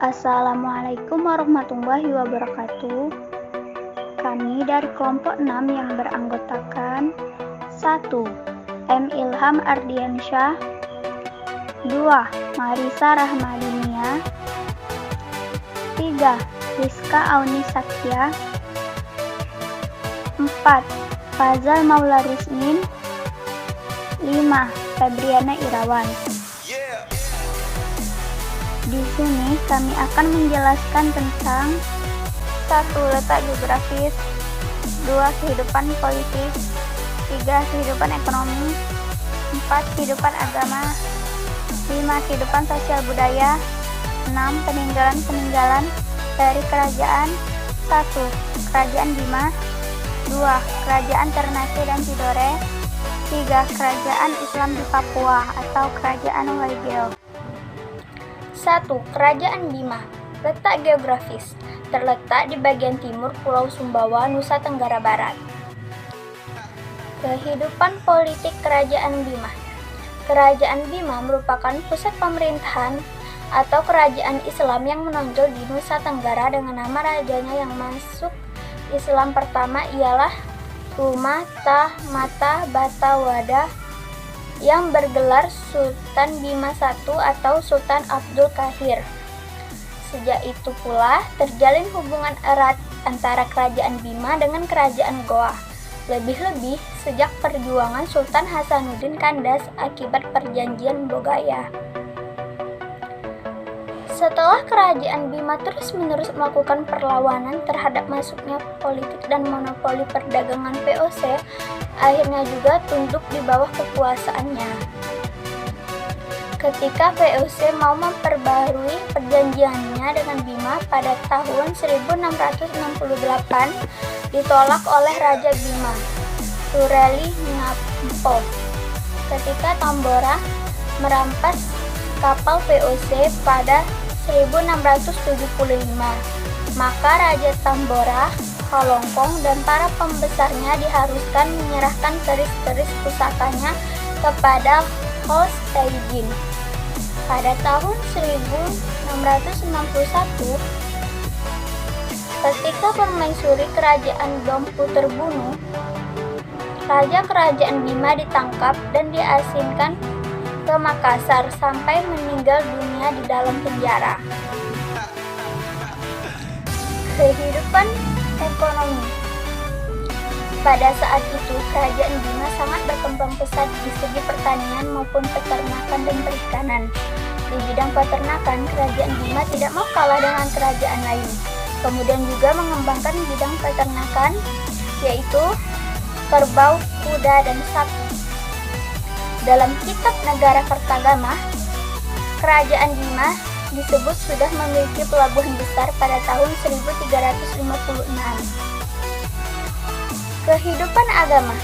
Assalamualaikum warahmatullahi wabarakatuh. Kami dari kelompok 6 yang beranggotakan 1. M. Ilham Ardiansyah, 2. Marisa Rahmadinia, 3. Rizka Auni Satya, 4. Fazal Maula Rusmin, 5. Febriana Irawan. Di sini kami akan menjelaskan tentang 1. Letak geografis, 2. Kehidupan politik, 3. Kehidupan ekonomi, 4. Kehidupan agama, 5. Kehidupan sosial budaya, 6. Peninggalan-peninggalan dari kerajaan. 1. Kerajaan Bima, 2. Kerajaan Ternate dan Tidore, 3. Kerajaan Islam di Papua atau Kerajaan Waigeo. 1. Kerajaan Bima. Letak geografis. Terletak di bagian timur Pulau Sumbawa, Nusa Tenggara Barat. Kehidupan politik Kerajaan Bima. Kerajaan Bima merupakan pusat pemerintahan atau kerajaan Islam yang menonjol di Nusa Tenggara dengan nama rajanya yang masuk Islam pertama ialah Rumah Tah Mata Bata Wada yang bergelar Sultan Bima I atau Sultan Abdul Qahir. Sejak itu pula terjalin hubungan erat antara kerajaan Bima dengan kerajaan Goa. Lebih-lebih sejak perjuangan Sultan Hasanuddin kandas akibat perjanjian Bogaya. Setelah kerajaan Bima terus-menerus melakukan perlawanan terhadap masuknya politik dan monopoli perdagangan VOC, akhirnya juga tunduk di bawah kekuasaannya. Ketika VOC mau memperbarui perjanjiannya dengan Bima pada tahun 1668, ditolak oleh Raja Bima, Sureli Ngappo. Ketika Tambora merampas kapal VOC pada 1675, maka Raja Tambora, Halongkong, dan para pembesarnya diharuskan menyerahkan keris-keris pusakanya kepada Host Taijin. Pada tahun 1661, ketika permaisuri kerajaan Dompu terbunuh, Raja Kerajaan Bima ditangkap dan diasingkan ke Makassar sampai meninggal dunia di dalam penjara. Kehidupan ekonomi. Pada saat itu, kerajaan Bima sangat berkembang pesat di segi pertanian maupun peternakan dan perikanan. Di bidang peternakan, kerajaan Bima tidak mau kalah dengan kerajaan lain. Kemudian juga mengembangkan bidang peternakan, yaitu kerbau, kuda, dan sapi. Dalam kitab Negara Kertagama, kerajaan Bima disebut sudah memiliki pelabuhan besar pada tahun 1356. Kehidupan agama.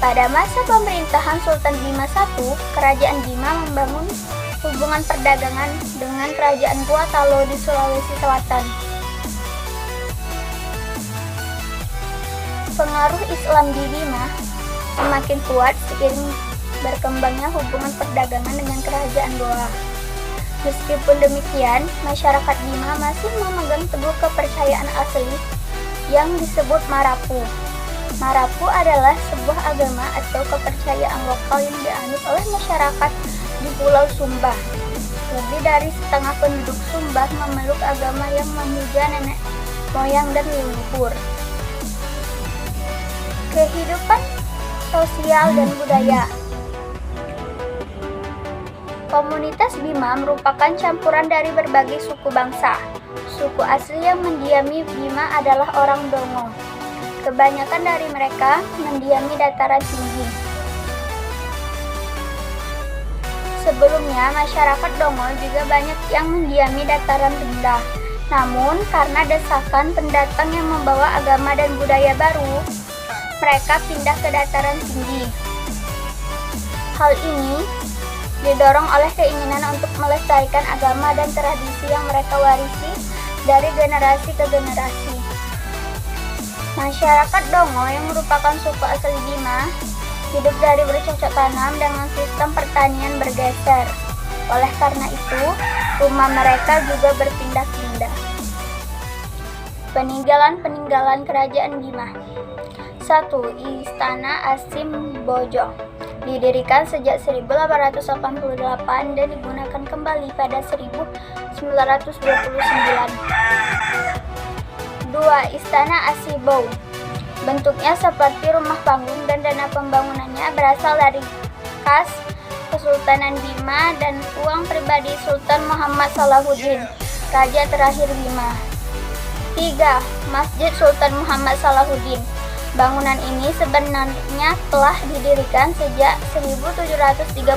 Pada masa pemerintahan Sultan Bima I, kerajaan Bima membangun hubungan perdagangan dengan kerajaan Gua Talo di Sulawesi Selatan. Pengaruh Islam di Bima semakin kuat seiring berkembangnya hubungan perdagangan dengan kerajaan Goa. Meskipun demikian, masyarakat Bima masih memegang teguh kepercayaan asli yang disebut Marapu. Marapu adalah sebuah agama atau kepercayaan lokal yang dianut oleh masyarakat di Pulau Sumba. Lebih dari setengah penduduk Sumba memeluk agama yang memuja nenek moyang dan leluhur. Kehidupan sosial dan budaya. Komunitas Bima merupakan campuran dari berbagai suku bangsa. Suku asli yang mendiami Bima adalah orang Dongo. Kebanyakan dari mereka mendiami dataran tinggi. Sebelumnya, masyarakat Dongo juga banyak yang mendiami dataran rendah. Namun, karena desakan pendatang yang membawa agama dan budaya baru, mereka pindah ke dataran tinggi. Hal ini didorong oleh keinginan untuk melestarikan agama dan tradisi yang mereka warisi dari generasi ke generasi. Masyarakat Dongo yang merupakan suku asli Bima hidup dari bercocok tanam dengan sistem pertanian bergeser. Oleh karena itu, Rumah mereka juga berpindah-pindah. Peninggalan Kerajaan Bima. 1. Istana Asim Bojong. Didirikan sejak 1888 dan digunakan kembali pada 1929. 2. Istana Asibou. Bentuknya seperti rumah panggung dan dana pembangunannya berasal dari kas Kesultanan Bima dan uang pribadi Sultan Muhammad Salahuddin, raja terakhir Bima. 3. Masjid Sultan Muhammad Salahuddin. Bangunan ini sebenarnya telah didirikan sejak 1737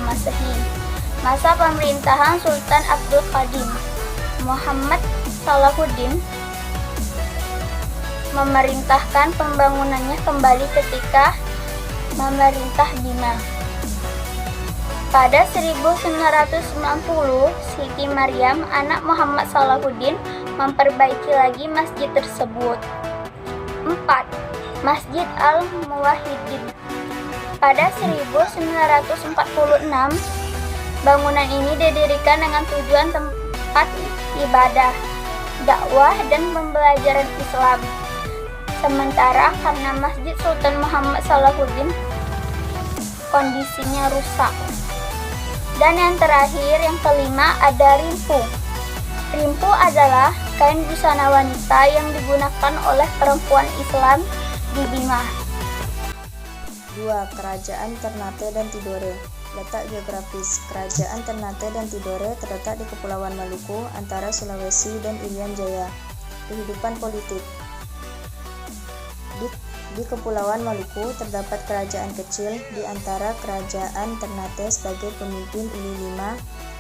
Masehi, masa pemerintahan Sultan Abdul Qadim. Muhammad Salahuddin memerintahkan pembangunannya kembali ketika memerintah Bima. Pada 1990, Siti Maryam, anak Muhammad Salahuddin, memperbaiki lagi masjid tersebut. 4. Masjid Al-Muwahhidin. Pada 1946, bangunan ini didirikan dengan tujuan tempat ibadah, dakwah, dan pembelajaran Islam. Sementara karena Masjid Sultan Muhammad Salahuddin kondisinya rusak. Dan yang terakhir, yang kelima, ada rimpu. Rimpu adalah kain busana wanita yang digunakan oleh perempuan Islam di Bima. 2. Kerajaan Ternate dan Tidore. Letak geografis. Kerajaan Ternate dan Tidore terletak di Kepulauan Maluku antara Sulawesi dan Irian Jaya. Kehidupan politik. Di Kepulauan Maluku terdapat kerajaan kecil di antara Kerajaan Ternate sebagai pemimpin Uli Lima,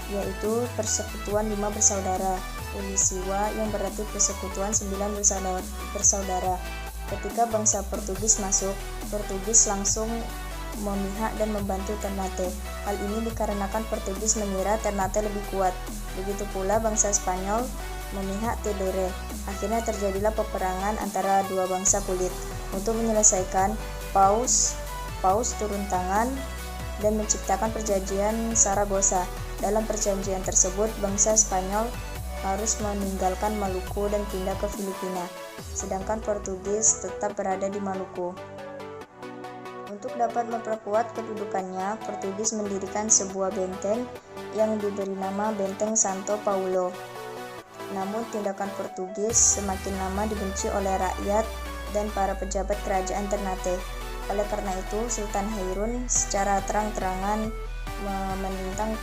yaitu Persekutuan Lima Bersaudara, Uli Siwa yang berarti Persekutuan 9 Bersaudara. Ketika bangsa Portugis masuk, Portugis langsung memihak dan membantu Ternate. Hal ini dikarenakan Portugis mengira Ternate lebih kuat. Begitu pula bangsa Spanyol memihak Tidore. Akhirnya terjadilah peperangan antara dua bangsa kulit. Untuk menyelesaikan, Paus turun tangan dan menciptakan perjanjian Saragossa. Dalam perjanjian tersebut, bangsa Spanyol harus meninggalkan Maluku dan pindah ke Filipina, sedangkan Portugis tetap berada di Maluku. Untuk dapat memperkuat kedudukannya, Portugis mendirikan sebuah benteng yang diberi nama Benteng Santo Paulo. Namun tindakan Portugis semakin lama dibenci oleh rakyat dan para pejabat kerajaan Ternate. Oleh karena itu, Sultan Hairun secara terang-terangan menentang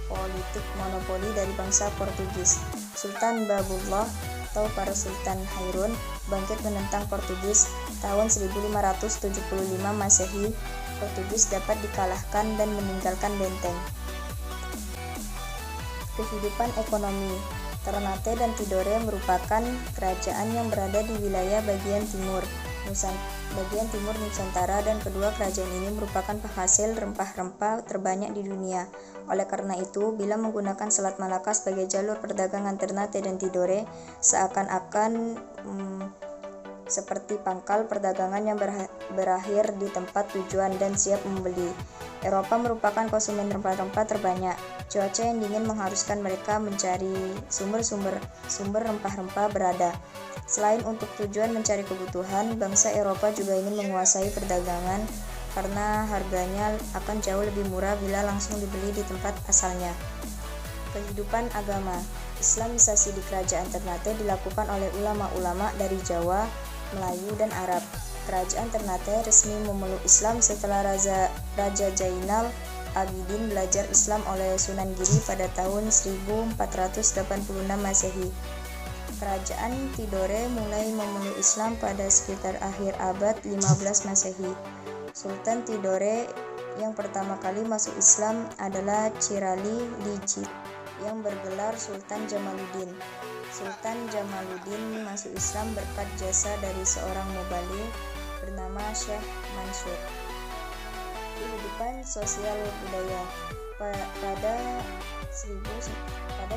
politik monopoli dari bangsa Portugis. Sultan Babullah atau para Sultan Hairun bangkit menentang Portugis. Tahun 1575 Masehi, Portugis dapat dikalahkan dan meninggalkan benteng. Kehidupan ekonomi. Ternate dan Tidore merupakan kerajaan yang berada di wilayah bagian timur Nusantara, dan kedua kerajaan ini merupakan penghasil rempah-rempah terbanyak di dunia. Oleh karena itu, bila menggunakan Selat Malaka sebagai jalur perdagangan Ternate dan Tidore seakan-akan seperti pangkal perdagangan yang berakhir di tempat tujuan dan siap membeli. Eropa merupakan konsumen rempah-rempah terbanyak. Cuaca yang dingin mengharuskan mereka mencari sumber rempah-rempah berada. Selain untuk tujuan mencari kebutuhan, bangsa Eropa juga ingin menguasai perdagangan karena harganya akan jauh lebih murah bila langsung dibeli di tempat asalnya. Kehidupan agama. Islamisasi di kerajaan Ternate dilakukan oleh ulama-ulama dari Jawa, Melayu, dan Arab. Kerajaan Ternate resmi memeluk Islam setelah Raja Jainal Abidin belajar Islam oleh Sunan Giri pada tahun 1486 Masehi. Kerajaan Tidore mulai memeluk Islam pada sekitar akhir abad 15 Masehi. Sultan Tidore yang pertama kali masuk Islam adalah Cirali Licit yang bergelar Sultan Jamaluddin. Sultan Jamaluddin masuk Islam berkat jasa dari seorang mubaligh bernama Syekh Mansur. Kehidupan sosial budaya. Pada 1552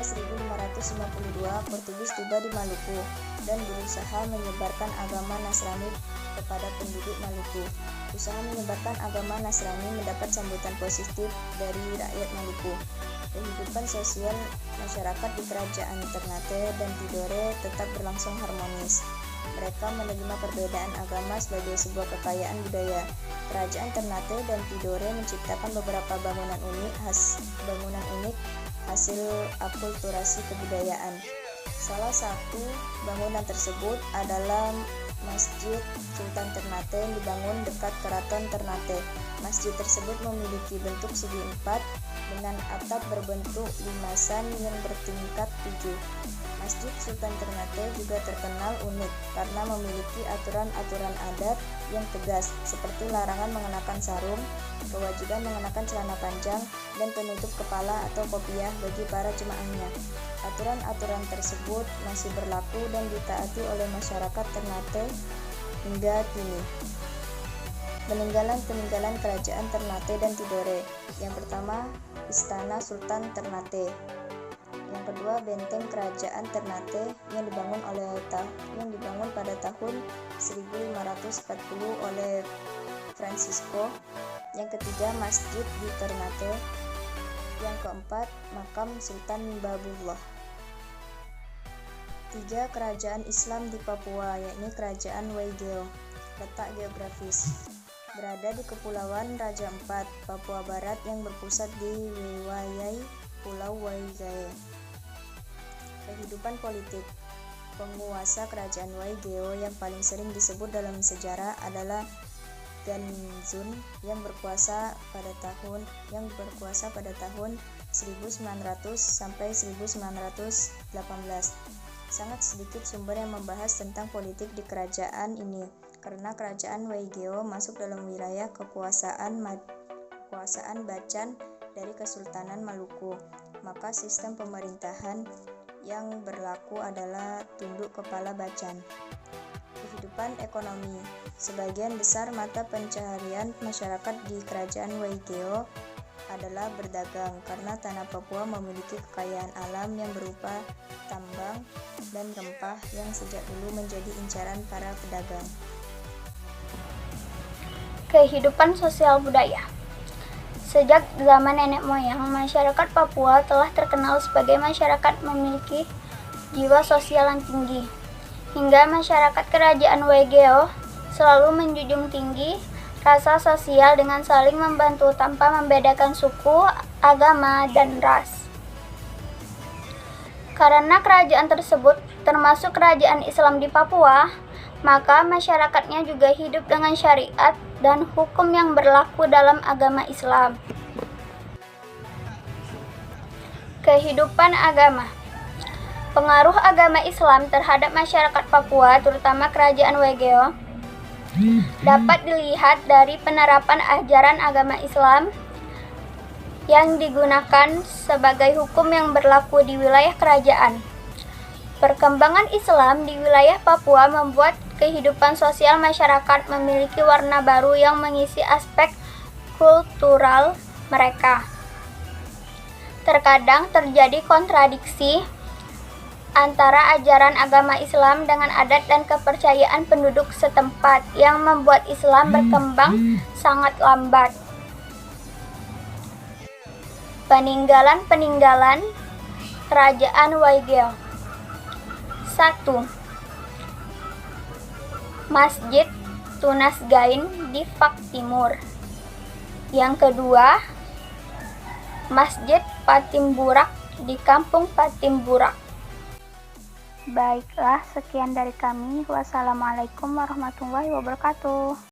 Portugis tiba di Maluku dan berusaha menyebarkan agama Nasrani kepada penduduk Maluku. Usaha menyebarkan agama Nasrani mendapat sambutan positif dari rakyat Maluku. Kehidupan sosial masyarakat di kerajaan Ternate dan Tidore tetap berlangsung harmonis. Mereka menerima perbedaan agama sebagai sebuah kekayaan budaya. Kerajaan Ternate dan Tidore menciptakan beberapa bangunan unik hasil akulturasi kebudayaan. Salah satu bangunan tersebut adalah Masjid Sultan Ternate yang dibangun dekat Keraton Ternate. Masjid tersebut memiliki bentuk segi empat dengan atap berbentuk limasan yang bertingkat 7. Masjid Sultan Ternate juga terkenal unik karena memiliki aturan-aturan adat yang tegas seperti larangan mengenakan sarung, kewajiban mengenakan celana panjang, dan penutup kepala atau kopiah bagi para jemaahnya. Aturan-aturan tersebut masih berlaku dan ditaati oleh masyarakat Ternate hingga kini. Peninggalan kerajaan Ternate dan Tidore. Yang pertama, Istana Sultan Ternate. Yang kedua, benteng kerajaan Ternate yang dibangun pada tahun 1540 oleh Francisco. Yang ketiga, masjid di Ternate. Yang keempat, makam Sultan Babullah. 3. Kerajaan Islam di Papua, yakni Kerajaan Waigeo. Letak geografis. Berada di Kepulauan Raja Ampat, Papua Barat yang berpusat di Waiwayai, Pulau Waigae. Kehidupan politik. Penguasa kerajaan Waigeo yang paling sering disebut dalam sejarah adalah Ganzun yang berkuasa pada tahun 1900 sampai 1918. Sangat sedikit sumber yang membahas tentang politik di kerajaan ini karena kerajaan Waigeo masuk dalam wilayah kekuasaan Bacan dari Kesultanan Maluku. Maka sistem pemerintahan yang berlaku adalah tunduk kepala Bacan. Kehidupan ekonomi. Sebagian besar mata pencaharian masyarakat di kerajaan Waigeo adalah berdagang karena tanah Papua memiliki kekayaan alam yang berupa tambang dan rempah yang sejak dulu menjadi incaran para pedagang. Kehidupan sosial budaya. Sejak zaman nenek moyang, masyarakat Papua telah terkenal sebagai masyarakat memiliki jiwa sosial yang tinggi. Hingga masyarakat kerajaan Waigeo selalu menjunjung tinggi rasa sosial dengan saling membantu tanpa membedakan suku, agama, dan ras. Karena kerajaan tersebut termasuk kerajaan Islam di Papua, maka masyarakatnya juga hidup dengan syariat dan hukum yang berlaku dalam agama Islam. Kehidupan agama. Pengaruh agama Islam terhadap masyarakat Papua, terutama kerajaan Waigeo, dapat dilihat dari penerapan ajaran agama Islam yang digunakan sebagai hukum yang berlaku di wilayah kerajaan. Perkembangan Islam di wilayah Papua membuat kehidupan sosial masyarakat memiliki warna baru yang mengisi aspek kultural mereka. Terkadang terjadi kontradiksi antara ajaran agama Islam dengan adat dan kepercayaan penduduk setempat yang membuat Islam berkembang sangat lambat. Peninggalan kerajaan Waigeo. 1. Masjid Tunas Gain di Fak Timur. Yang kedua, Masjid Patimburak di Kampung Patimburak. Baiklah, sekian dari kami. Wassalamualaikum warahmatullahi wabarakatuh.